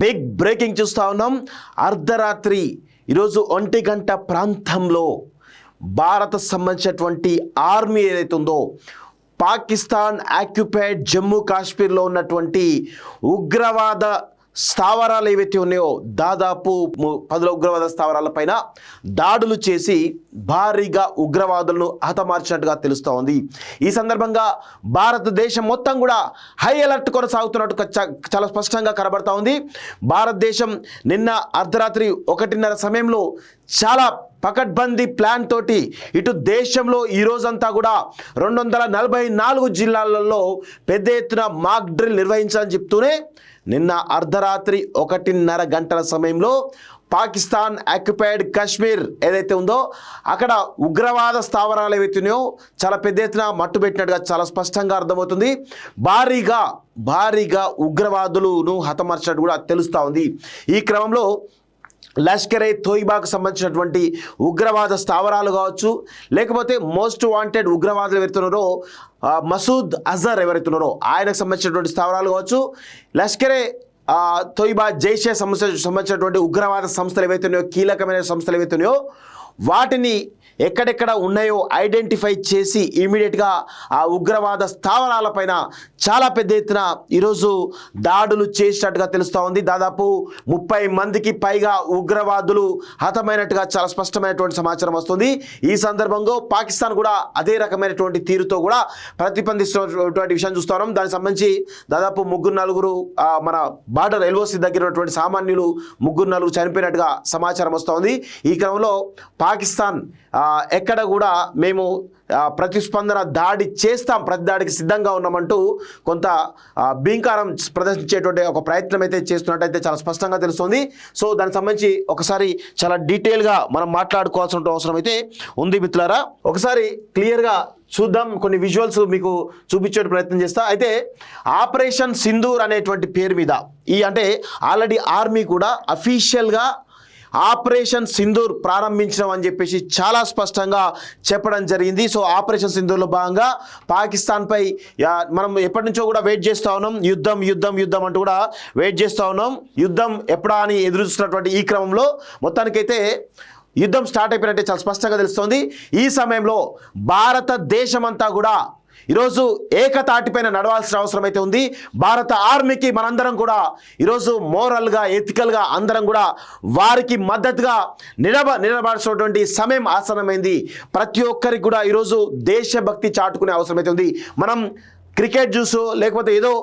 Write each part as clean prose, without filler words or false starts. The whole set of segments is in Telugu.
బిగ్ బ్రేకింగ్ చూస్తూ ఉన్నాం. అర్ధరాత్రి ఈరోజు 1 గంట ప్రాంతంలో భారత్ సంబంధించినటువంటి ఆర్మీ ఏదైతే ఉందో పాకిస్తాన్ ఆక్యుపైడ్ జమ్మూ కాశ్మీర్లో ఉన్నటువంటి ఉగ్రవాద స్థావరాలు ఏవైతే ఉన్నాయో దాదాపు 10 ఉగ్రవాద స్థావరాలపైన దాడులు చేసి భారీగా ఉగ్రవాదులను హతమార్చినట్టుగా తెలుస్తూ ఉంది. ఈ సందర్భంగా భారతదేశం మొత్తం కూడా హై అలర్ట్ కొనసాగుతున్నట్టు చాలా స్పష్టంగా కనబడతా ఉంది. భారతదేశం నిన్న అర్ధరాత్రి 1:30 సమయంలో చాలా పకడ్బందీ ప్లాన్ తోటి ఇటు దేశంలో ఈ రోజంతా కూడా 244 జిల్లాలలో పెద్ద ఎత్తున మాక్ డ్రిల్ నిర్వహించాలని చెప్తూనే నిన్న అర్ధరాత్రి 1:30 గంటల సమయంలో పాకిస్తాన్ ఆక్యుపైడ్ కాశ్మీర్ ఏదైతే ఉందో అక్కడ ఉగ్రవాద స్థావరాలు ఏవైతే ఉన్నాయో చాలా పెద్ద ఎత్తున మట్టుబెట్టినట్టుగా చాలా స్పష్టంగా అర్థమవుతుంది. భారీగా ఉగ్రవాదులను హతమార్చినట్టు కూడా తెలుస్తూ ఉంది. ఈ క్రమంలో లష్కర్-ఏ తోయిబాకు సంబంధించినటువంటి ఉగ్రవాద స్థావరాలు కావచ్చు, లేకపోతే మోస్ట్ వాంటెడ్ ఉగ్రవాదులు ఎవరైతున్నారో మసూద్ అజర్ ఎవరైతున్నారో ఆయనకు సంబంధించినటువంటి స్థావరాలు కావచ్చు, లష్కర్-ఏ తోయిబా జైషే సంబంధించినటువంటి ఉగ్రవాద సంస్థలు ఏవైతే ఉన్నాయో కీలకమైన సంస్థలు ఏవైతే ఉన్నాయో వాటిని ఎక్కడెక్కడ ఉన్నాయో ఐడెంటిఫై చేసి ఇమీడియట్గా ఆ ఉగ్రవాద స్థావరాలపైన చాలా పెద్ద ఎత్తున ఈరోజు దాడులు చేసినట్టుగా తెలుస్తూ ఉంది. దాదాపు 30 మందికి పైగా ఉగ్రవాదులు హతమైనట్టుగా చాలా స్పష్టమైనటువంటి సమాచారం వస్తుంది. ఈ సందర్భంగా పాకిస్తాన్ కూడా అదే రకమైనటువంటి తీరుతో కూడా ప్రతిబంధిస్తున్నటువంటి విషయం చూస్తున్నాం. దానికి సంబంధించి దాదాపు 3-4 మన బార్డర్ ఎల్ఓసి దగ్గర ఉన్నటువంటి సామాన్యులు 3-4 చనిపోయినట్టుగా సమాచారం వస్తుంది. ఈ క్రమంలో పాకిస్తాన్ ఎక్కడ కూడా మేము ప్రతిస్పందన దాడి చేస్తాం, ప్రతి దాడికి సిద్ధంగా ఉన్నామంటూ కొంత భీంకారం ప్రదర్శించేటువంటి ఒక ప్రయత్నం అయితే చేస్తున్నట్టయితే చాలా స్పష్టంగా తెలుస్తుంది. సో దానికి సంబంధించి ఒకసారి చాలా డీటెయిల్గా మనం మాట్లాడుకోవాల్సిన అవసరం అయితే ఉంది మిత్రులారా. ఒకసారి క్లియర్గా చూద్దాం, కొన్ని విజువల్స్ మీకు చూపించే ప్రయత్నం చేస్తా. అయితే ఆపరేషన్ సింధూర్ అనేటువంటి పేరు మీద అంటే ఆల్రెడీ ఆర్మీ కూడా అఫీషియల్గా ఆపరేషన్ సింధూర్ ప్రారంభించడం అని చెప్పేసి చాలా స్పష్టంగా చెప్పడం జరిగింది. సో ఆపరేషన్ సింధూర్లో భాగంగా పాకిస్తాన్పై మనం ఎప్పటి నుంచో కూడా వెయిట్ చేస్తూ ఉన్నాం, యుద్ధం అంటూ కూడా వెయిట్ చేస్తూ ఉన్నాం. యుద్ధం ఎప్పుడా అని ఎదురు చూస్తున్నటువంటి ఈ క్రమంలో మొత్తానికైతే యుద్ధం స్టార్ట్ అయిపోయినట్టే చాలా స్పష్టంగా తెలుస్తోంది. ఈ సమయంలో భారతదేశం అంతా కూడా ఈరోజు ఏకతాటిపైన నడవాల్సిన అవసరం అయితే ఉంది. భారత ఆర్మీకి మనందరం కూడా ఈరోజు మోరల్గా ఎథికల్గా అందరం కూడా వారికి మద్దతుగా నిలబడాల్సినటువంటి సమయం ఆసన్నమైంది. ప్రతి ఒక్కరికి కూడా ఈరోజు దేశభక్తి చాటుకునే అవసరం అయితే ఉంది. మనం క్రికెట్ చూసో లేకపోతే ఏదో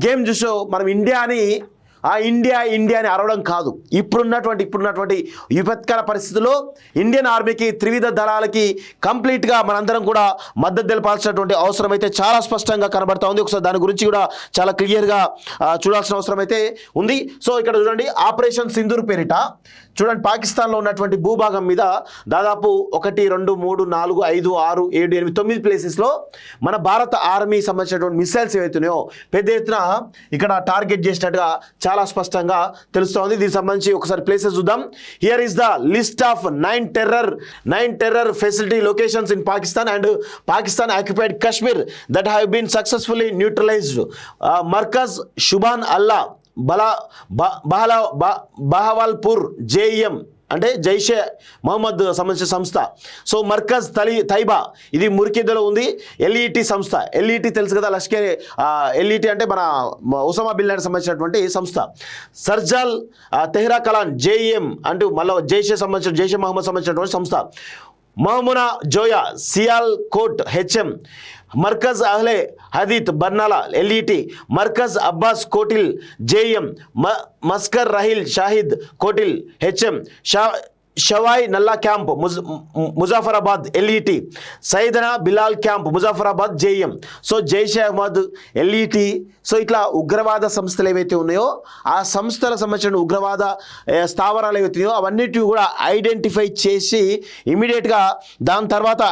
గేమ్ చూసో మనం ఇండియా అని అరవడం కాదు. ఇప్పుడున్నటువంటి విపత్కర పరిస్థితుల్లో ఇండియన్ ఆర్మీకి త్రివిధ దళాలకి కంప్లీట్గా మనందరం కూడా మద్దతు తెలపాల్సినటువంటి అవసరం అయితే చాలా స్పష్టంగా కనబడతా ఉంది. ఒకసారి దాని గురించి కూడా చాలా క్లియర్గా చూడాల్సిన అవసరం అయితే ఉంది. సో ఇక్కడ చూడండి, ఆపరేషన్ సింధూర్ పేరిట చూడండి పాకిస్తాన్లో ఉన్నటువంటి భూభాగం మీద దాదాపు 1, 2, 3, 4, 5, 6, 7, 8, 9 ప్లేసెస్లో మన భారత ఆర్మీ సంబంధించినటువంటి మిసైల్స్ ఏవైతున్నాయో పెద్ద ఎత్తున ఇక్కడ టార్గెట్ చేసినట్టుగా చాలా స్పష్టంగా తెలుస్తోంది. దీనికి సంబంధించి ఒకసారి ప్లేసెస్ చూద్దాం. Here is the list of 9 terror facility locations in Pakistan and Pakistan occupied Kashmir that have been successfully neutralised. Markaz Subhan Allah Bahawalpur JM అంటే జైషే మహమ్మద్ సంబంధించిన సంస్థ. సో మర్కజ్ తైబా ఇది మురికిద్దలో ఉంది. ఎల్ఈటి సంస్థ, ఎల్ఈటి తెలుసు కదా, లష్కర్ ఎల్ఈటి అంటే మన ఒసామా బిన్ లాడెన్ సంబంధించినటువంటి సంస్థ. సర్జాల్ తెహ్రా కలాన్ జేఎం అంటే మళ్ళీ జైషే మహమ్మద్ సంబంధించినటువంటి సంస్థ. Mehmoona Joya Sialkot HM. Markaz Ahle Hadith Barnala LET. Markaz Abbas Kotli JM. Maskar Raheel Shahid Kotli HM. Shawai Nallah camp Muzaffarabad LET. Syedna Bilal camp Muzaffarabad JM. So Jaishe Ahmed LET. So ఇట్లా ఉగ్రవాద సంస్థలు ఏవైతే ఉన్నాయో ఆ సంస్థలకు సంబంధించిన ఉగ్రవాద స్థావరాలు ఏవైతే ఉన్నాయో అవన్నిటిని కూడా ఐడెంటిఫై చేసి ఇమీడియట్గా దాని తర్వాత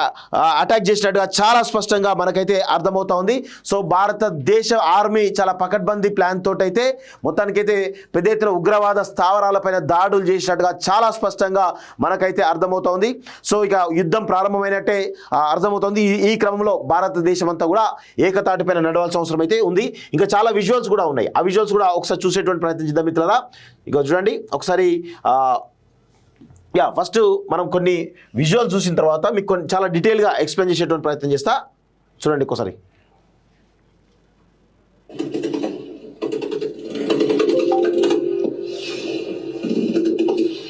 అటాక్ చేసినట్టుగా చాలా స్పష్టంగా మనకైతే అర్థమవుతా ఉంది. సో భారతదేశ ఆర్మీ చాలా పకడ్బందీ ప్లాన్ తోటైతే మొత్తానికైతే పెద్ద ఎత్తున ఉగ్రవాద స్థావరాలపైన దాడులు చేసినట్టుగా చాలా స్పష్టంగా మనకైతే అర్థమవుతోంది. సో ఇక యుద్ధం ప్రారంభమైనట్టే అర్థమవుతోంది. ఈ క్రమంలో భారతదేశం అంతా కూడా ఏకతాటిపైన నడవాల్సిన అవసరం అయితే ఉంది. ఇంకా చాలా విజువల్స్ కూడా ఉన్నాయి. ఆ విజువల్స్ కూడా ఒకసారి చూసేటువంటి ప్రయత్నం చేద్దాం మిత్రులారా. ఇక చూడండి ఒకసారి. ఫస్ట్ మనం కొన్ని విజువల్స్ చూసిన తర్వాత మీకు కొన్ని చాలా డీటెయిల్గా ఎక్స్ప్లెయిన్ చేసేటువంటి ప్రయత్నం చేస్తా. చూడండి ఒకసారి.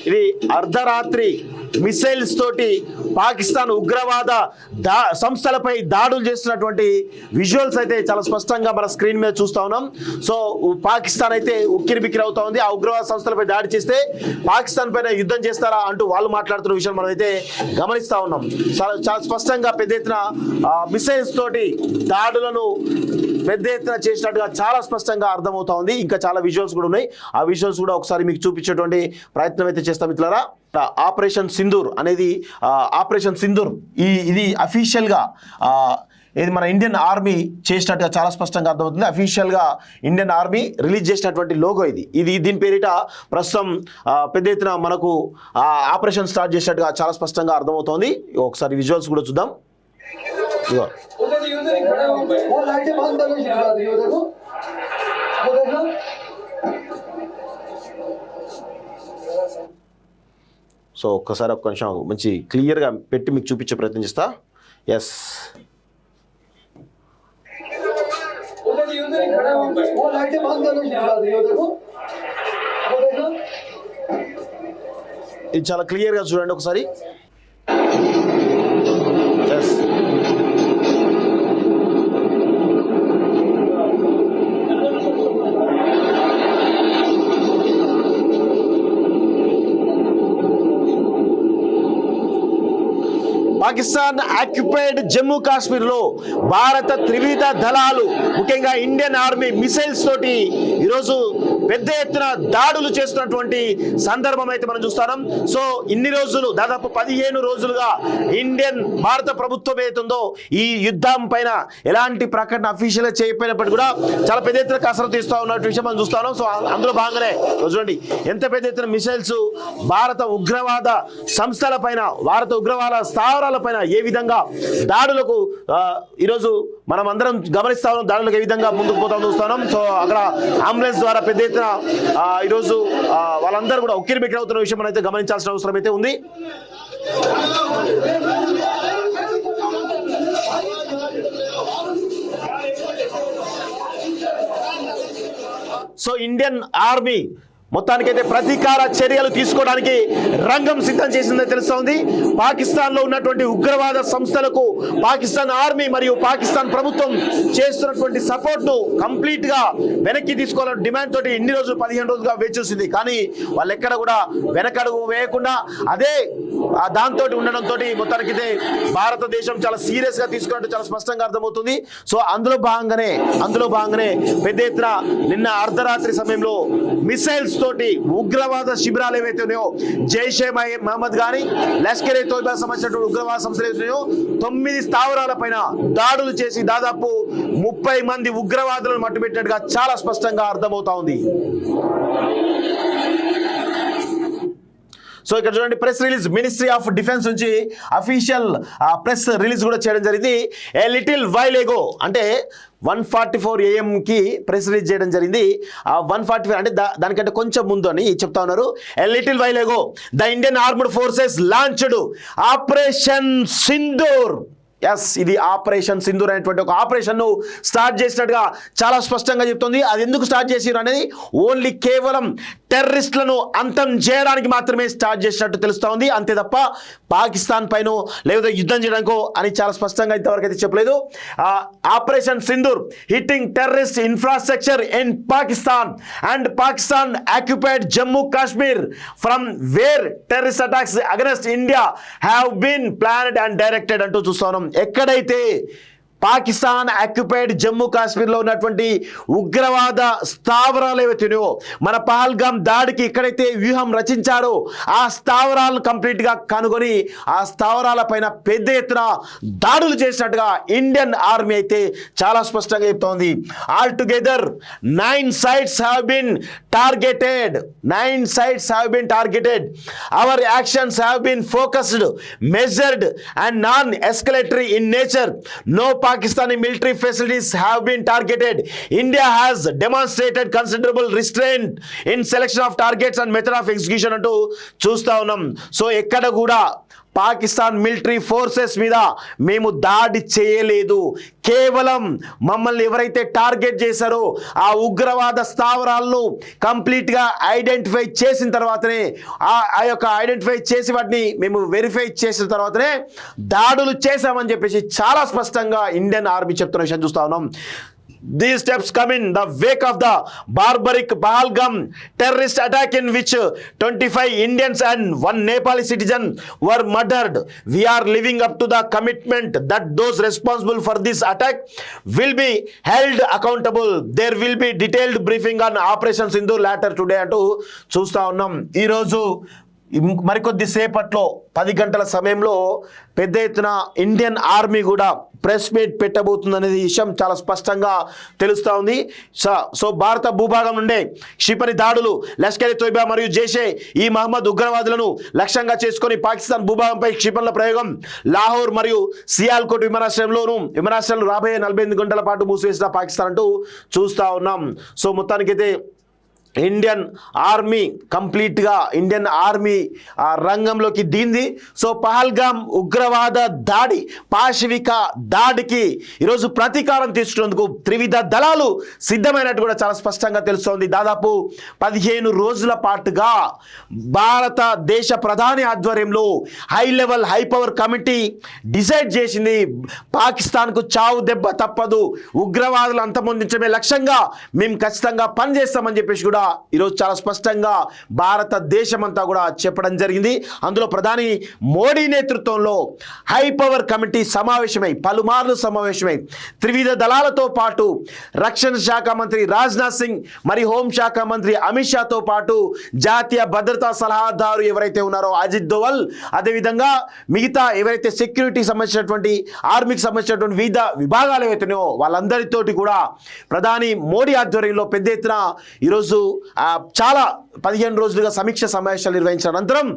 ఇది అర్ధరాత్రి మిసైల్స్ తోటి పాకిస్తాన్ ఉగ్రవాద సంస్థలపై దాడులు చేస్తున్నటువంటి విజువల్స్ అయితే చాలా స్పష్టంగా మన స్క్రీన్ మీద చూస్తూ ఉన్నాం. సో పాకిస్తాన్ అయితే ఉక్కిరి బిక్కిరి అవుతా ఉంది. ఆ ఉగ్రవాద సంస్థలపై దాడి చేస్తే పాకిస్తాన్ పైన యుద్ధం చేస్తారా అంటూ వాళ్ళు మాట్లాడుతున్న విషయం మనం అయితే గమనిస్తూ ఉన్నాం. చాలా స్పష్టంగా పెద్ద ఎత్తున మిసైల్స్ తోటి దాడులను పెద్ద ఎత్తున చేసినట్టుగా చాలా స్పష్టంగా అర్థమవుతా ఉంది. ఇంకా చాలా విజువల్స్ కూడా ఉన్నాయి. ఆ విజువల్స్ కూడా ఒకసారి మీకు చూపించేటువంటి ప్రయత్నం అయితే చేస్తాం మిత్రులారా. ఆపరేషన్ సింధూర్ అనేది ఆపరేషన్ సింధూర్ ఇది అఫీషియల్గా ఇది మన ఇండియన్ ఆర్మీ చేసినట్టుగా చాలా స్పష్టంగా అర్థమవుతుంది. అఫీషియల్గా ఇండియన్ ఆర్మీ రిలీజ్ చేసినటువంటి లోగో ఇది దీని పేరిట ప్రస్తుతం పెద్ద ఎత్తున మనకు ఆపరేషన్ స్టార్ట్ చేసినట్టుగా చాలా స్పష్టంగా అర్థమవుతోంది. ఒకసారి విజువల్స్ కూడా చూద్దాం. సో ఒక్కసారి ఒక్క నిమిషం మంచి క్లియర్గా పెట్టి మీకు చూపించే ప్రయత్నం చేస్తా. ఎస్, ఇది చాలా క్లియర్గా చూడండి ఒకసారి. ఎస్, పాకిస్తాన్ ఆక్యుపైడ్ జమ్మూ కాశ్మీర్లో భారత త్రివిధ దళాలు ముఖ్యంగా ఇండియన్ ఆర్మీ మిసైల్స్ తోటి ఈరోజు పెద్ద ఎత్తున దాడులు చేస్తున్నటువంటి సందర్భం అయితే మనం చూస్తున్నాం. సో ఇన్ని రోజులు దాదాపు 15 రోజులుగా భారత ప్రభుత్వం ఏతుందో ఈ యుద్ధం పైన ఎలాంటి ప్రకటన అఫీషియల్గా చేయకపోయినప్పటికీ కూడా చాలా పెద్ద ఎత్తున కసరత్తు ఇస్తూ ఉన్న విషయం మనం చూస్తున్నాం. సో అందులో భాగంగానే చూడండి ఎంత పెద్ద ఎత్తున మిసైల్స్ భారత ఉగ్రవాద సంస్థల పైన, భారత ఉగ్రవాద స్థావరాల పైన ఏ విధంగా దాడులకు ఈరోజు మనం అందరం గమనిస్తా ఉన్నాం. దాడులకు ఏ విధంగా ముందుకు పోతాం చూస్తున్నాం. సో అక్కడ అంబులెన్స్ ద్వారా పెద్ద ఎత్తున ఈరోజు వాళ్ళందరూ కూడా ఉక్కిరి బిక్కిరి అవుతున్న విషయం మనం అయితే గమనించాల్సిన అవసరం అయితే ఉంది. సో ఇండియన్ ఆర్మీ మొత్తానికైతే ప్రతీకార చర్యలు తీసుకోవడానికి రంగం సిద్ధం చేసిందని తెలుస్తోంది. పాకిస్తాన్లో ఉన్నటువంటి ఉగ్రవాద సంస్థలకు పాకిస్తాన్ ఆర్మీ మరియు పాకిస్తాన్ ప్రభుత్వం చేస్తున్నటువంటి సపోర్ట్ను కంప్లీట్గా వెనక్కి తీసుకోవాలని డిమాండ్ తోటి ఇన్ని రోజులు 15 రోజులుగా వేచి చూసింది. కానీ వాళ్ళు ఎక్కడ కూడా వెనకడుగు వేయకుండా అదే దాంతో ఉండడంతో మొత్తానికైతే భారతదేశం చాలా సీరియస్గా తీసుకున్నట్టు చాలా స్పష్టంగా అర్థమవుతుంది. సో అందులో భాగంగానే పెద్ద ఎత్తున నిన్న అర్ధరాత్రి సమయంలో మిసైల్స్ తోటి ఉగ్రవాద శిబిరాలు ఏవైతే ఉన్నాయో జైషే మహమ్మద్ కానీ లష్కర్ ఏ తోయిబా సంబంధించినటువంటి ఉగ్రవాద సంస్థలు ఏవైతున్నాయో 9 స్థావరాల పైన దాడులు చేసి దాదాపు 30 మంది ఉగ్రవాదులను మట్టుబెట్టినట్టుగా చాలా స్పష్టంగా అర్థమవుతా ఉంది. సో ఇక్కడ చూడండి press release ministry of defence నుంచి అఫీషియల్ ప్రెస్ రిలీజ్ కూడా చేయడం జరిగింది. ఏ లిటిల్ వైల్ ఎగో అంటే 1:44 AM ప్రెస్ రిలీజ్ చేయడం జరిగింది. 1:45 అంటే దానికంటే కొంచెం ముందు అని చెప్తా ఉన్నారు. A little while ago the Indian armed forces launched operation Sindoor. Yes, ఇది ఆపరేషన్ సింధూర్ అనేటువంటి ఒక ఆపరేషన్ను స్టార్ట్ చేసినట్టుగా చాలా స్పష్టంగా చెప్తుంది. అది ఎందుకు స్టార్ట్ చేసిరు అనేది ఓన్లీ కేవలం టెర్రరిస్టులను అంతం చేయడానికి మాత్రమే స్టార్ట్ చేసినట్టు తెలుస్తూ ఉంది. అంతే తప్ప పాకిస్తాన్ పైన లేదా యుద్ధం చేయడానికో అని చాలా స్పష్టంగా ఇంతవరకు అయితే చెప్పలేదు. Operation Sindoor hitting terrorist infrastructure in Pakistan and Pakistan occupied Jammu Kashmir from where terrorist attacks against India have been planned and directed అంటూ చూస్తా ఉన్నాం. ఎక్కడైతే పాకిస్తాన్ ఆక్యుపైడ్ జమ్మూ కాశ్మీర్లో ఉన్నటువంటి ఉగ్రవాద స్థావరాలు ఏవైతున్నాయో మన పహల్గామ్ దాడికి ఎక్కడైతే వ్యూహం రచించారో ఆ స్థావరాలను కంప్లీట్గా కనుగొని ఆ స్థావరాల పైన పెద్ద ఎత్తున దాడులు చేసినట్టుగా ఇండియన్ ఆర్మీ అయితే చాలా స్పష్టంగా చెప్తోంది. All together 9 sites have been targeted. 9 sites have been targeted. Our actions have been focused, measured and non-escalatory in nature. No Pakistani military facilities have been targeted. India has demonstrated considerable restraint in selection of targets and method of execution అంటూ చూస్తా ఉన్నాం. సో ఎక్కడ కూడా పాకిస్తాన్ మిలిటరీ ఫోర్సెస్ మీద మేము దాడి చేయలేదు. కేవలం మమ్మల్ని ఎవరైతే టార్గెట్ చేశారో ఆ ఉగ్రవాద స్థావరాలను కంప్లీట్గా ఐడెంటిఫై చేసిన తర్వాతనే ఆ యొక్క ఐడెంటిఫై చేసి వాటిని మేము వెరిఫై చేసిన తర్వాతనే దాడులు చేశామని చెప్పేసి చాలా స్పష్టంగా ఇండియన్ ఆర్మీ చెప్తున్న విషయం చూస్తా ఉన్నాం. These steps come in the wake of the barbaric Pahalgam terrorist attack in which 25 Indians and 1 Nepali citizen were murdered. We are living up to the commitment that those responsible for this attack will be held accountable. There will be detailed briefing on Operation Sindoor later today అంటూ చూస్తా ఉన్నాం. ఈరోజు మరికొద్ది సేపట్లో 10 గంటల సమయంలో పెద్ద ఎత్తున ఇండియన్ ఆర్మీ కూడా ప్రెస్ మీట్ పెట్టబోతుందనేది విషయం చాలా స్పష్టంగా తెలుస్తూ ఉంది. సో భారత భూభాగం నుండే క్షిపణి దాడులు, లష్కర్-ఇ తోయిబా మరియు జైషే ఈ మహమ్మద్ ఉగ్రవాదులను లక్ష్యంగా చేసుకొని పాకిస్తాన్ భూభాగంపై క్షిపణుల ప్రయోగం, లాహోర్ మరియు సియాల్కోట్ విమానాశ్రయాలు రాబోయే 48 గంటల పాటు మూసివేసిన పాకిస్తాన్ అంటూ చూస్తూ ఉన్నాం. సో మొత్తానికైతే ఇండియన్ ఆర్మీ కంప్లీట్గా ఇండియన్ ఆర్మీ రంగంలోకి దిగింది. సో పహల్గామ్ ఉగ్రవాద దాడి, పాశవిక దాడికి ఈరోజు ప్రతీకారం తీసుకునేందుకు త్రివిధ దళాలు సిద్ధమైనట్టు కూడా చాలా స్పష్టంగా తెలుస్తోంది. దాదాపు 15 రోజుల పాటుగా భారతదేశ ప్రధాని ఆధ్వర్యంలో high level high power committee decide చేసింది, పాకిస్తాన్కు చావు దెబ్బ తప్పదు, ఉగ్రవాదులు అంతమొందించడమే లక్ష్యంగా మేము ఖచ్చితంగా పనిచేస్తామని చెప్పేసి కూడా ఈరోజు చాలా స్పష్టంగా భారతదేశం అంతా కూడా చెప్పడం జరిగింది. అందులో ప్రధాని మోడీ నేతృత్వంలో హై పవర్ కమిటీ పలుమార్లు సమావేశమై త్రివిధ దళాలతో పాటు రక్షణ శాఖ మంత్రి రాజ్నాథ్ సింగ్ మరియు హోంశాఖ మంత్రి అమిత్ షాతో పాటు జాతీయ భద్రతా సలహాదారు ఎవరైతే ఉన్నారో అజిత్ దోవల్, అదేవిధంగా మిగతా ఎవరైతే సెక్యూరిటీకి సంబంధించినటువంటి ఆర్మీకి సంబంధించినటువంటి వివిధ విభాగాలు ఏవైతున్నాయో వాళ్ళందరితోటి కూడా ప్రధాని మోడీ ఆధ్వర్యంలో పెద్ద ఎత్తున ఈరోజు చాలా 15 రోజులుగా సమీక్ష సమావేశాలు నిర్వహించిన అనంతరం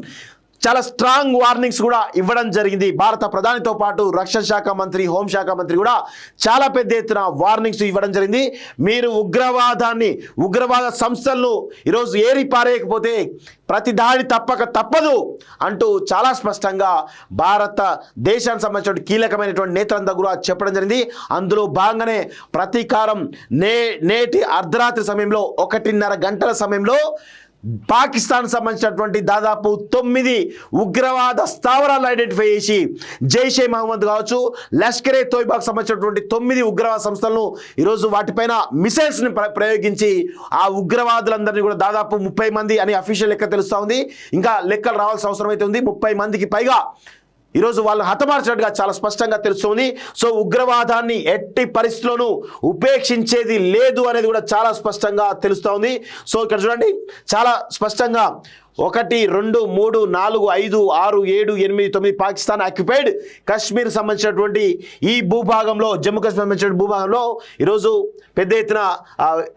చాలా స్ట్రాంగ్ వార్నింగ్స్ కూడా ఇవ్వడం జరిగింది. భారత ప్రధానితో పాటు రక్షణ శాఖ మంత్రి, హోంశాఖ మంత్రి కూడా చాలా పెద్ద ఎత్తున వార్నింగ్స్ ఇవ్వడం జరిగింది. మీరు ఉగ్రవాద సంస్థలను ఈరోజు ఏరి పారేయకపోతే ప్రతి దాడి తప్పదు అంటూ చాలా స్పష్టంగా భారతదేశానికి సంబంధించిన కీలకమైనటువంటి నేతలంతా కూడా చెప్పడం జరిగింది. అందులో భాగంగానే ప్రతీకారం నేటి అర్ధరాత్రి సమయంలో 1:30 గంటల సమయంలో పాకిస్తాన్ సంబంధించినటువంటి దాదాపు 9 ఉగ్రవాద స్థావరాలు ఐడెంటిఫై చేసి జైషే మహమ్మద్ కావచ్చు, లష్కర్-ఇ తోయిబాకు సంబంధించినటువంటి 9 ఉగ్రవాద సంస్థలను ఈరోజు వాటిపైన మిసైల్స్ని ప్రయోగించి ఆ ఉగ్రవాదులందరినీ కూడా దాదాపు 30 మంది అని అఫీషియల్ లెక్క తెలుస్తూ ఉంది. ఇంకా లెక్కలు రావాల్సిన అవసరం అయితే ఉంది. 30 మందికి పైగా ఈరోజు వాళ్ళు హతమార్చినట్టుగా చాలా స్పష్టంగా తెలుస్తుంది. సో ఉగ్రవాదాన్ని ఎట్టి పరిస్థితుల్లోనూ ఉపేక్షించేది లేదు అనేది కూడా చాలా స్పష్టంగా తెలుస్తూ ఉంది. సో ఇక్కడ చూడండి చాలా స్పష్టంగా 1, 2, 3, 4, 5, 6, 7, 8, 9 పాకిస్తాన్ ఆక్యుపైడ్ కాశ్మీర్ సంబంధించినటువంటి ఈ భూభాగంలో, జమ్మూ కాశ్మీర్ సంబంధించిన భూభాగంలో ఈరోజు పెద్ద ఎత్తున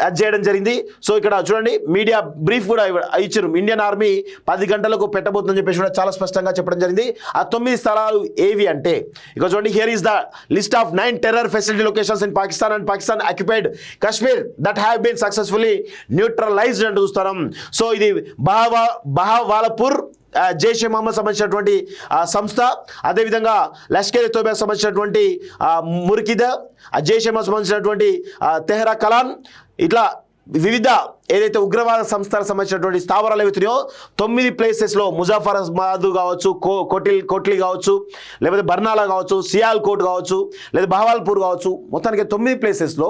అది చేయడం జరిగింది. సో ఇక్కడ చూడండి మీడియా బ్రీఫ్ కూడా ఇచ్చారు. ఇండియన్ ఆర్మీ 10 గంటలకు పెట్టబోతుందని చెప్పేసి కూడా చాలా స్పష్టంగా చెప్పడం జరిగింది. ఆ 9 స్థలాలు ఏవి అంటే ఇక చూడండి, here is the list of 9 terror facility locations in Pakistan and Pakistan occupied Kashmir that have been successfully neutralised అని చూస్తాం. సో ఇది బహవాలపూర్ జైషే మహమ్మద్ సంబంధించినటువంటి సంస్థ, అదేవిధంగా లష్కర్-ఇ తోయిబా సంబంధించినటువంటి మురికిద, జైషే మహమ్మద్ సంబంధించినటువంటి తెహ్రా కలాన్, ఇట్లా వివిధ ఏదైతే ఉగ్రవాద సంస్థలకు సంబంధించినటువంటి స్థావరాలు ఏవైతున్నాయో 9 ప్లేసెస్లో ముజాఫరాబాద్ కావచ్చు, కోట్లీ కావచ్చు, లేకపోతే బర్నాలా కావచ్చు, సియాల్కోట్ కావచ్చు, లేదా బహవాల్పూర్ కావచ్చు, మొత్తానికి 9 ప్లేసెస్లో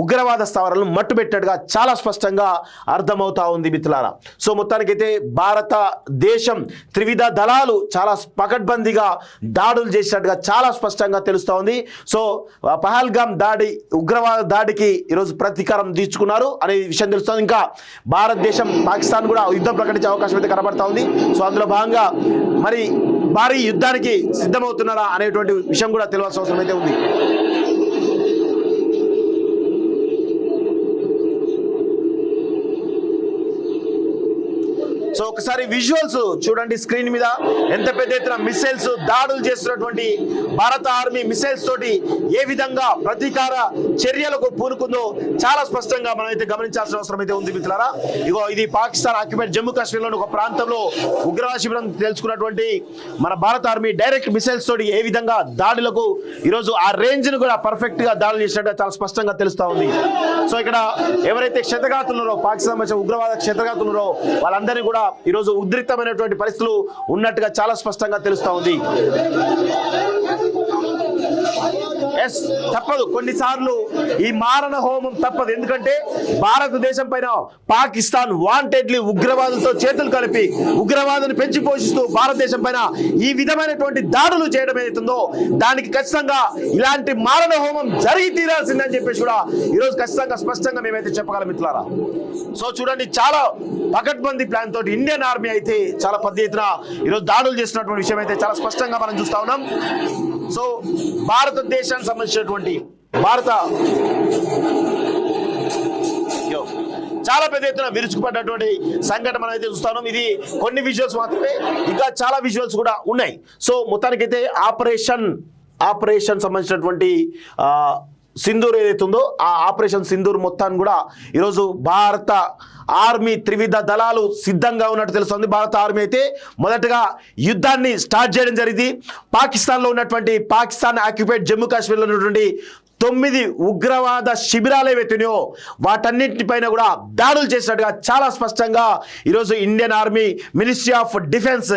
ఉగ్రవాద స్థావరాలను మట్టుబెట్టినట్టుగా చాలా స్పష్టంగా అర్థమవుతా ఉంది మిత్రులారా. సో మొత్తానికైతే భారతదేశం త్రివిధ దళాలు చాలా పకడ్బందీగా దాడులు చేసినట్టుగా చాలా స్పష్టంగా తెలుస్తూ ఉంది. సో పహల్గామ్ దాడి ఉగ్రవాద దాడికి ఈరోజు ప్రతీకారం తీర్చుకున్నారు అనే విషయం తెలుస్తుంది. ఇంకా భారతదేశం పాకిస్తాన్ కూడా యుద్ధం ప్రకటించే అవకాశం అయితే కనబడతా ఉంది. సో అందులో భాగంగా మరి భారీ యుద్ధానికి సిద్ధమవుతున్నారా అనేటువంటి విషయం కూడా తెలియాల్సిన అవసరం అయితే ఉంది. సో ఒకసారి విజువల్స్ చూడండి స్క్రీన్ మీద, ఎంత పెద్ద ఎత్తున మిసైల్స్ దాడులు చేస్తున్నటువంటి భారత ఆర్మీ మిసైల్స్ తోటి ఏ విధంగా ప్రతీకార చర్యలకు పూనుకుందో చాలా స్పష్టంగా మనం అయితే గమనించాల్సిన అవసరం అయితే ఉంది మిత్రులారా. ఇగో ఇది పాకిస్తాన్ ఆక్యుపైడ్ జమ్మూ కాశ్మీర్లోని ఒక ప్రాంతంలో ఉగ్రవాద శిబిరం తెలుసుకున్నటువంటి మన భారత ఆర్మీ డైరెక్ట్ మిసైల్స్ తోటి ఏ విధంగా దాడులకు ఈరోజు ఆ రేంజ్ ను కూడా పర్ఫెక్ట్ గా దాడులు చేసినట్టు చాలా స్పష్టంగా తెలుస్తా ఉంది. సో ఇక్కడ ఎవరైతే క్షతగాతులున్నారో పాకిస్తాన్ ఉగ్రవాద క్షతగాతులున్నారో వాళ్ళందరినీ కూడా ఈరోజు ఉద్రిక్తమైనటువంటి పరిస్థితులు ఉన్నట్టుగా చాలా స్పష్టంగా తెలుస్తా ఉంది. ఎస్, తప్పదు, కొన్నిసార్లు ఈ మారణ హోమం తప్పదు. ఎందుకంటే భారతదేశం పైన పాకిస్తాన్ వాంటెడ్లీ ఉగ్రవాదులతో చేతులు కలిపి ఉగ్రవాదుని పెంచి పోషిస్తూ భారతదేశం పైన ఈ విధమైనటువంటి దాడులు చేయడం ఏదైతుందో దానికి ఖచ్చితంగా ఇలాంటి మారణ హోమం జరిగి తీరాల్సిందని చెప్పేసి కూడా ఈరోజు ఖచ్చితంగా స్పష్టంగా మేమైతే చెప్పగలం మిత్రులారా. సో చూడండి, చాలా పకడ్బందీ ప్లాన్ తోటి ఇండియన్ ఆర్మీ అయితే చాలా పెద్ద ఎత్తున ఈరోజు దాడులు చేస్తున్నటువంటి విషయం అయితే చాలా స్పష్టంగా మనం చూస్తా ఉన్నాం. సో భారతదేశానికి సంబంధించినటువంటి చాలా పెద్ద ఎత్తున విరుచుకుపడ్డటువంటి సంఘటన మనం అయితే చూస్తా ఉన్నాం. ఇది కొన్ని విజువల్స్ మాత్రమే, ఇంకా చాలా విజువల్స్ కూడా ఉన్నాయి. సో మొత్తానికైతే ఆపరేషన్ సంబంధించినటువంటి సింధూర్ ఏదైతే ఉందో ఆ ఆపరేషన్ సింధూర్ మొత్తాన్ని కూడా ఈరోజు భారత ఆర్మీ త్రివిధ దళాలు సిద్ధంగా ఉన్నట్టు తెలుస్తుంది. భారత ఆర్మీ అయితే మొదటగా యుద్ధాన్ని స్టార్ట్ చేయడం జరిగింది. పాకిస్తాన్లో ఉన్నటువంటి పాకిస్తాన్ ఆక్యుపైడ్ జమ్మూ కాశ్మీర్లో ఉన్నటువంటి 9 ఉగ్రవాద శిబిరాలు ఏవైతున్నాయో వాటన్నింటిపైన కూడా దాడులు చేసినట్టుగా చాలా స్పష్టంగా ఈరోజు Indian army ministry of defence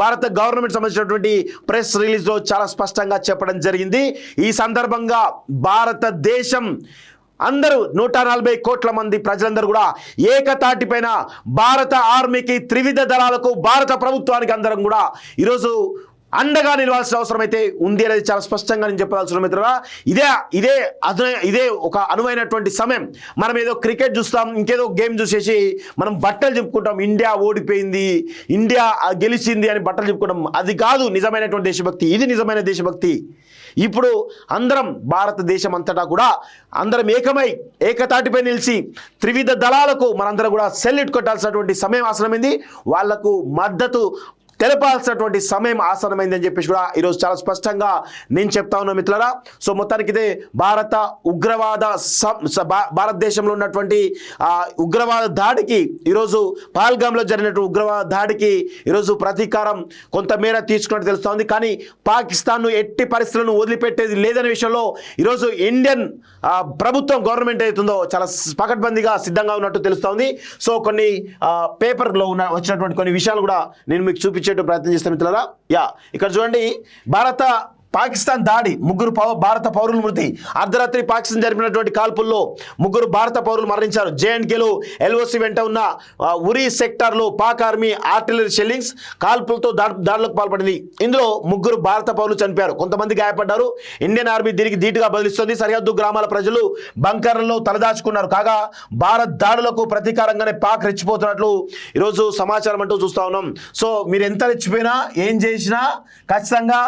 భారత గవర్నమెంట్ సంబంధించినటువంటి ప్రెస్ రిలీజ్లో చాలా స్పష్టంగా చెప్పడం జరిగింది. ఈ సందర్భంగా భారతదేశం అందరూ 140 కోట్ల మంది ప్రజలందరూ కూడా ఏకతాటిపైన భారత ఆర్మీకి త్రివిధ దళాలకు భారత ప్రభుత్వానికి అందరం కూడా ఈరోజు అండగా నిలవాల్సిన అవసరం అయితే ఉంది అనేది చాలా స్పష్టంగా నేను చెప్పాల్సిన మిత్రురా. ఇదే ఒక అనువైనటువంటి సమయం. మనం ఏదో క్రికెట్ చూస్తాం, ఇంకేదో గేమ్ చూసేసి మనం బట్టలు చెప్పుకుంటాం, ఇండియా ఓడిపోయింది, ఇండియా గెలిచింది అని బట్టలు చెప్పుకుంటాం. అది కాదు నిజమైనటువంటి దేశభక్తి, ఇది నిజమైన దేశభక్తి. ఇప్పుడు అందరం భారతదేశం అంతటా కూడా అందరం ఏకతాటిపై నిలిచి త్రివిధ దళాలకు మనందరం కూడా సెల్యూట్ కొట్టాల్సినటువంటి సమయం ఆసనమైంది, వాళ్లకు మద్దతు తెలపాల్సినటువంటి సమయం ఆసనమైందని చెప్పేసి కూడా ఈరోజు చాలా స్పష్టంగా నేను చెప్తా ఉన్నా మిత్రులారా. సో మొత్తానికి ఇదే భారతదేశంలో ఉన్నటువంటి ఉగ్రవాద దాడికి ఈరోజు పహల్గామ్లో జరిగినటువంటి ఉగ్రవాద దాడికి ఈరోజు ప్రతీకారం కొంతమేర తీసుకున్నట్టు తెలుస్తోంది. కానీ పాకిస్తాన్ను ఎట్టి పరిస్థితులను వదిలిపెట్టేది లేదనే విషయంలో ఈరోజు ఇండియన్ ప్రభుత్వం గవర్నమెంట్ అవుతుందో చాలా పకడ్బందీగా సిద్ధంగా ఉన్నట్టు తెలుస్తోంది. సో కొన్ని పేపర్లో వచ్చినటువంటి కొన్ని విషయాలు కూడా నేను మీకు చూపించే ప్రయత్నం చేస్తాను మిత్రులారా. ఇక్కడ చూడండి, పాకిస్తాన్ దాడి, 3 భారత పౌరులు మృతి. అర్ధరాత్రి పాకిస్తాన్ జరిపినటువంటి కాల్పుల్లో 3 భారత పౌరులు మరణించారు. జేఎండ్కేలో ఎల్ఓసి వెంట ఉన్న ఉరీ సెక్టార్లో పాక్ ఆర్మీ ఆర్టిలరీ షెల్లింగ్స్ కాల్పులతో దాడులకు పాల్పడింది. ఇందులో 3 భారత పౌరులు చనిపోయారు, కొంతమంది గాయపడ్డారు. ఇండియన్ ఆర్మీ దీనికి ధీటుగా బదిలిస్తుంది. సరిహద్దు గ్రామాల ప్రజలు బంకర్లలో తలదాచుకున్నారు. కాగా భారత్ దాడులకు ప్రతీకారంగానే పాక్ రెచ్చిపోతున్నట్లు ఈరోజు సమాచారం అంటూ చూస్తా ఉన్నాం. సో మీరు ఎంత రెచ్చిపోయినా ఏం చేసినా ఖచ్చితంగా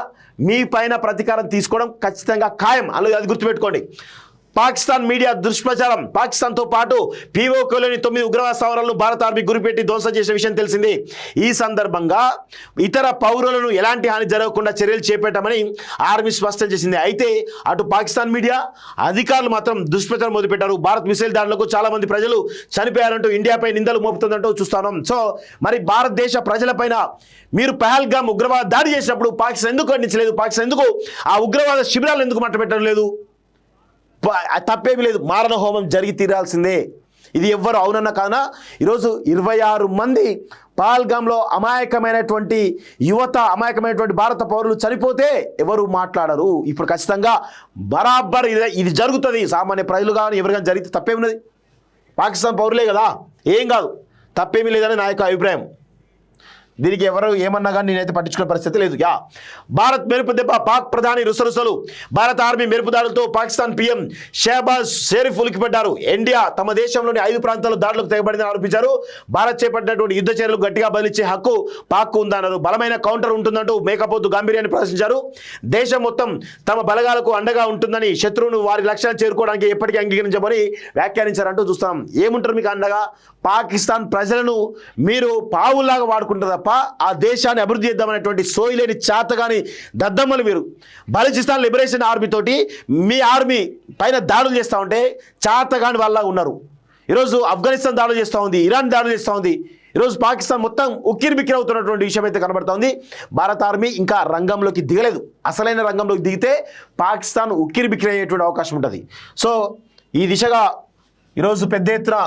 మీ పైన ప్రతీకారం తీసుకోవడం ఖచ్చితంగా ఖాయం. అది గుర్తుపెట్టుకోండి. పాకిస్తాన్ మీడియా దుష్ప్రచారం, పాకిస్తాన్తో పాటు పీఓకేలోని 9 ఉగ్రవాద స్థావరాలను భారత ఆర్మీ గురిపెట్టి ధ్వంసం చేసిన విషయం తెలిసింది. ఈ సందర్భంగా ఇతర పౌరులను ఎలాంటి హాని జరగకుండా చర్యలు చేపట్టామని ఆర్మీ స్పష్టం చేసింది. అయితే అటు పాకిస్తాన్ మీడియా అధికారులు మాత్రం దుష్ప్రచారం మొదలుపెట్టారు. భారత్ మిసైల్ దాడులకు చాలా మంది ప్రజలు చనిపోయారంటూ ఇండియాపై నిందలు మోపుతుందంటూ చూస్తున్నాం. సో మరి భారతదేశ ప్రజలపైన మీరు పహల్గామ్ ఉగ్రవాద దాడి చేసినప్పుడు పాకిస్తాన్ ఎందుకు ఖండించలేదు? పాకిస్తాన్ ఎందుకు ఆ ఉగ్రవాద శిబిరాలు ఎందుకు మట్టపెట్టడం లేదు? తప్పేమీ లేదు, మారణ హోమం జరిగి తీరాల్సిందే. ఇది ఎవ్వరు అవునన్న కానా ఈరోజు 26 మంది పహల్గామ్లో అమాయకమైనటువంటి యువత అమాయకమైనటువంటి భారత పౌరులు చనిపోతే ఎవరు మాట్లాడరు. ఇప్పుడు ఖచ్చితంగా బరాబర్ ఇది జరుగుతుంది. సామాన్య ప్రజలు కానీ ఎవరికైనా జరిగితే తప్పేమున్నది? పాకిస్తాన్ పౌరులే కదా, ఏం కాదు, తప్పేమీ లేదని నా యొక్క అభిప్రాయం. దీనికి ఎవరు ఏమన్నా కానీ నేనైతే పట్టించుకునే పరిస్థితి లేదు. భారత్ మెరుపు దెబ్బ, పాక్ ప్రధాని రుసరుసలు. భారత ఆర్మీ మెరుపు దాడులతో పాకిస్తాన్ పీఎం షహబాజ్ షరీఫ్ ఉలికిపడ్డారు. ఇండియా తమ దేశంలోని 5 ప్రాంతాల్లో దాడులకు తెగబడిందని ఆరోపించారు. భారత్ చేపట్టినటువంటి యుద్ధ చర్యలు గట్టిగా బదిలిచ్చే హక్కు పాక్ ఉందన్నారు. బలమైన కౌంటర్ ఉంటుందంటూ మేకపోతు గాంభీర్యాన్ని ప్రదర్శించారు. దేశం మొత్తం తమ బలగాలకు అండగా ఉంటుందని, శత్రువును వారి లక్ష్యాలు చేరుకోవడానికి ఎప్పటికీ అంగీకరించమని వ్యాఖ్యానించారంటూ చూస్తాం. ఏముంటారు మీకు అండగా? పాకిస్తాన్ ప్రజలను మీరు పావుల్లాగా వాడుకుంటారు తప్ప ఆ దేశాన్ని అభివృద్ధి చేద్దామనేటువంటి సోయిలేని చాతగాని దద్దమ్మలు మీరు. బలూచిస్తాన్ లిబరేషన్ ఆర్మీ తోటి మీ ఆర్మీ పైన దాడులు చేస్తూ ఉంటే చాతగాని వాళ్ళ ఉన్నారు. ఈరోజు ఆఫ్ఘనిస్తాన్ దాడులు చేస్తూ ఉంది, ఇరాన్ దాడులు చేస్తూ ఉంది. ఈరోజు పాకిస్తాన్ మొత్తం ఉక్కిరి బిక్కిరి అవుతున్నటువంటి విషయం అయితే కనబడుతూ ఉంది. భారత ఆర్మీ ఇంకా రంగంలోకి దిగలేదు. అసలైన రంగంలోకి దిగితే పాకిస్తాన్ ఉక్కిరి బిక్కిరి అయ్యేటువంటి అవకాశం ఉంటుంది. సో ఈ దిశగా ఈరోజు పెద్ద ఎత్తున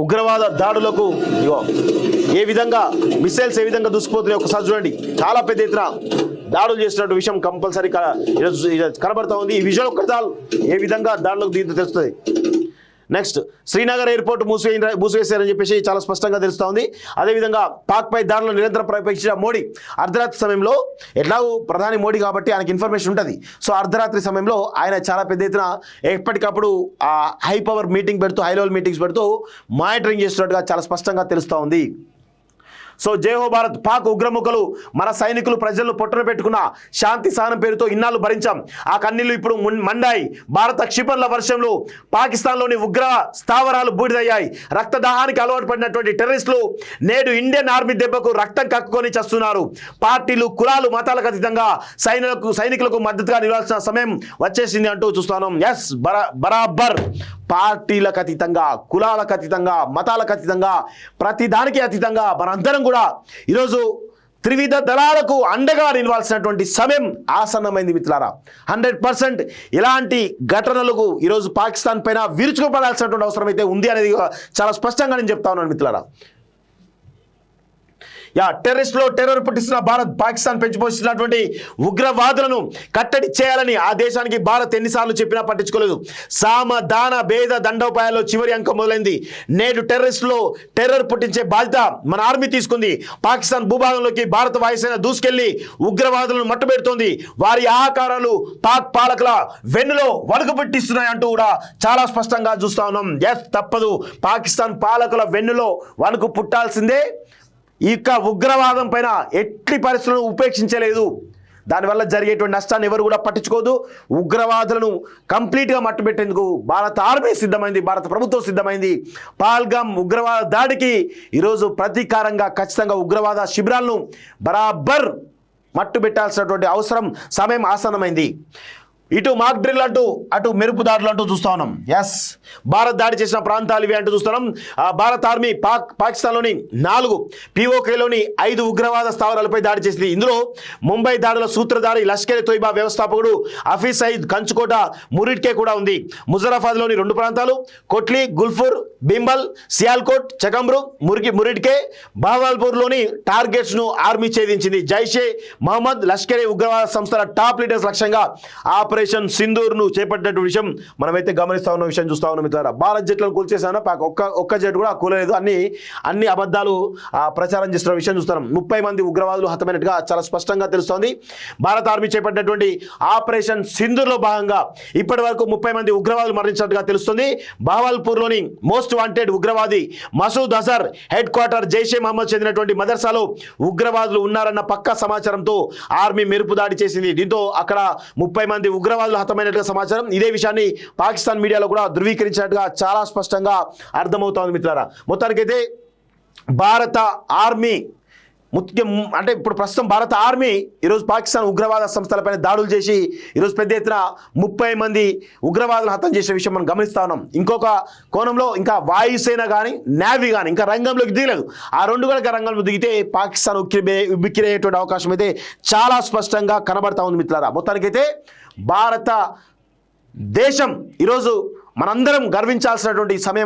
ఉగ్రవాద దాడులకు ఏ విధంగా మిసైల్స్ ఏ విధంగా దూసుకుపోతున్నాయి ఒకసారి చూడండి. చాలా పెద్ద ఎత్తున దాడులు చేస్తున్నట్టు విషయం కంపల్సరీ కనబడతా ఉంది. ఈ విజువల్ ఒక్క చాలు ఏ విధంగా దాడులకు దిగుతూ తెలుస్తుంది. నెక్స్ట్, శ్రీనగర్ ఎయిర్పోర్ట్ మూసివేశారని చెప్పేసి చాలా స్పష్టంగా తెలుస్తూ ఉంది. అదేవిధంగా పాక్పై దాడులను నిరంతరం పర్యవేక్షించిన మోడీ అర్ధరాత్రి సమయంలో, ఎట్లాగూ ప్రధాని మోడీ కాబట్టి ఆయనకి ఇన్ఫర్మేషన్ ఉంటుంది. సో అర్ధరాత్రి సమయంలో ఆయన చాలా పెద్ద ఎత్తున ఎప్పటికప్పుడు హై పవర్ మీటింగ్ పెడుతూ, హై లెవెల్ మీటింగ్స్ పెడుతూ మానిటరింగ్ చేస్తున్నట్టుగా చాలా స్పష్టంగా తెలుస్తూ ఉంది. సో జయహో భారత్. పాక్ ఉగ్రముఖలు మన సైనికులు ప్రజలను పొట్టన పెట్టుకున్న శాంతి సహనం పేరుతో ఇన్నాళ్ళు భరించాం. ఆ కన్నీళ్లు ఇప్పుడు మండాయి. భారత క్షిపణుల వర్షంలో పాకిస్తాన్లోని ఉగ్ర స్థావరాలు బూడిదయ్యాయి. రక్తదాహానికి అలవాటు పడినటువంటి టెర్రరిస్టులు నేడు ఇండియన్ ఆర్మీ దెబ్బకు రక్తం కక్కుకొని చస్తున్నారు. పార్టీలు, కులాలు, మతాలకు అతీతంగా సైనికులకు మద్దతుగా నిలవాల్సిన సమయం వచ్చేసింది అంటూ చూస్తాను. ఎస్, బరాబర్ పార్టీలకు అతీతంగా, కులాలకు అతీతంగా, మతాలకు అతీతంగా, ప్రతి దానికి అతీతంగా మనందరం కూడా ఈరోజు త్రివిధ దళాలకు అండగా నిలవాల్సినటువంటి సమయం ఆసన్నమైంది మిత్రులారా. 100% ఇలాంటి ఘటనలకు ఈరోజు పాకిస్తాన్ పైన విరుచుకుపడాల్సినటువంటి అవసరం అయితే ఉంది అనేది చాలా స్పష్టంగా నేను చెప్తా ఉన్నాను మిత్రులారా. టెర్రరిస్టులో టెర్రర్ పుట్టిస్తున్న భారత్ పాకిస్తాన్ పెంచిపోతున్నటువంటి ఉగ్రవాదులను కట్టడి చేయాలని ఆ దేశానికి భారత్ ఎన్నిసార్లు చెప్పినా పట్టించుకోలేదు. సామధాన భేద దండోపాయాల్లో చివరి అంకం మొదలైంది. నేడు టెర్రరిస్టులో టెర్రర్ పుట్టించే బాధ్యత మన ఆర్మీ తీసుకుంది. పాకిస్తాన్ భూభాగంలోకి భారత వాయుసేన దూసుకెళ్లి ఉగ్రవాదులను మట్టుబెడుతోంది. వారి ఆహాకారాలు పాక్ పాలకుల వెన్నులో వణుకు పుట్టిస్తున్నాయి అంటూ కూడా చాలా స్పష్టంగా చూస్తా ఉన్నాం. ఎస్, తప్పదు. పాకిస్తాన్ పాలకుల వెన్నులో వణుకు పుట్టాల్సిందే. ఇక ఉగ్రవాదం పైన ఎట్టి పరిస్థితులను ఉపేక్షించలేదు. దానివల్ల జరిగేటువంటి నష్టాన్ని ఎవరు కూడా పట్టించుకోదు. ఉగ్రవాదులను కంప్లీట్గా మట్టుబెట్టేందుకు భారత ఆర్మీ సిద్ధమైంది, భారత ప్రభుత్వం సిద్ధమైంది. పహల్గామ్ ఉగ్రవాద దాడికి ఈరోజు ప్రతీకారంగా ఖచ్చితంగా ఉగ్రవాద శిబిరాలను బరాబర్ మట్టుబెట్టాల్సినటువంటి అవసరం, సమయం ఆసన్నమైంది. ఇటు మాక్ డ్రిల్ అంటూ, అటు మెరుపు దాడులు అంటూ చూస్తా ఉన్నాం. ఎస్, భారత్ దాడి చేసిన ప్రాంతాలు ఇవి అంటూ చూస్తున్నాం. భారత ఆర్మీ పాకిస్తాన్లోని 4 POKలోని 5 ఉగ్రవాద స్థావరాలపై దాడి చేసింది. ఇందులో ముంబై దాడుల సూత్రధారి లష్కర్ ఎ తోయిబా వ్యవస్థాపకుడు హఫీజ్ సయీద్ కంచుకోట మురిడ్కే కూడా ఉంది. ముజరాబాద్లోని 2 ప్రాంతాలు కొట్లీ, గుల్ఫూర్, బింబల్, సియాల్కోట్, చకంబ్రు, మురిడ్కే, బహవాల్పూర్లోని టార్గెట్స్ను ఆర్మీ ఛేదించింది. జైషే మహమ్మద్, లష్కర్ ఎ ఉగ్రవాద సంస్థల టాప్ లీడర్స్ లక్ష్యంగా ఆపరేషన్ సింధూర్ను చేపట్టినట్టు విషయం మనమైతే గమనిస్తా ఉన్న విషయం చూస్తా ఉన్నాం మిత్రులారా. భారత్ జెట్లను కూల్చేసాను, ఒక్క జెట్ కూడా కూలలేదు. అన్ని అబద్ధాలు ప్రచారం చేస్తున్న విషయం చూస్తున్నాం. 30 మంది ఉగ్రవాదులు హతమైనట్టుగా చాలా స్పష్టంగా తెలుస్తోంది. భారత ఆర్మీ చేపట్టినటువంటి ఆపరేషన్ సింధూర్లో భాగంగా ఇప్పటి వరకు 30 మంది ఉగ్రవాదులు మరణించినట్టుగా తెలుస్తుంది. బహవాల్పూర్లోని మోస్ట్ వాంటెడ్ ఉగ్రవాది మసూద్ అజర్ హెడ్ క్వార్టర్ జైషే మహమ్మద్ చెందినటువంటి మదర్సాలో ఉగ్రవాదులు ఉన్నారన్న పక్కా సమాచారంతో ఆర్మీ మెరుపు దాడి చేసింది. దీంతో అక్కడ 30 మంది ఉగ్రవాదులు హతమైనట్టుగా సమాచారం. ఇదే విషయాన్ని పాకిస్తాన్ మీడియాలో కూడా ధృవీకరించినట్టుగా చాలా స్పష్టంగా అర్థమవుతోంది మిత్రులారా. మొత్తానికైతే భారత ఆర్మీ అంటే ఇప్పుడు ప్రస్తుతం భారత ఆర్మీ ఈరోజు పాకిస్తాన్ ఉగ్రవాద సంస్థలపైన దాడులు చేసి ఈరోజు పెద్ద ఎత్తున 30 మంది ఉగ్రవాదులు హతం చేసే విషయం మనం గమనిస్తా ఉన్నాం. ఇంకొక కోణంలో ఇంకా వాయుసేన కానీ నేవీ కానీ ఇంకా రంగంలోకి దిగలేదు. ఆ 2 కూడా రంగంలో దిగితే పాకిస్తాన్ ఉక్కిరయ్యేటువంటి అవకాశం అయితే చాలా స్పష్టంగా కనబడతా ఉంది మిత్రులారా. మొత్తానికైతే భారత దేశం ఈరోజు మనందరం గర్వించాల్సినటువంటి సమయం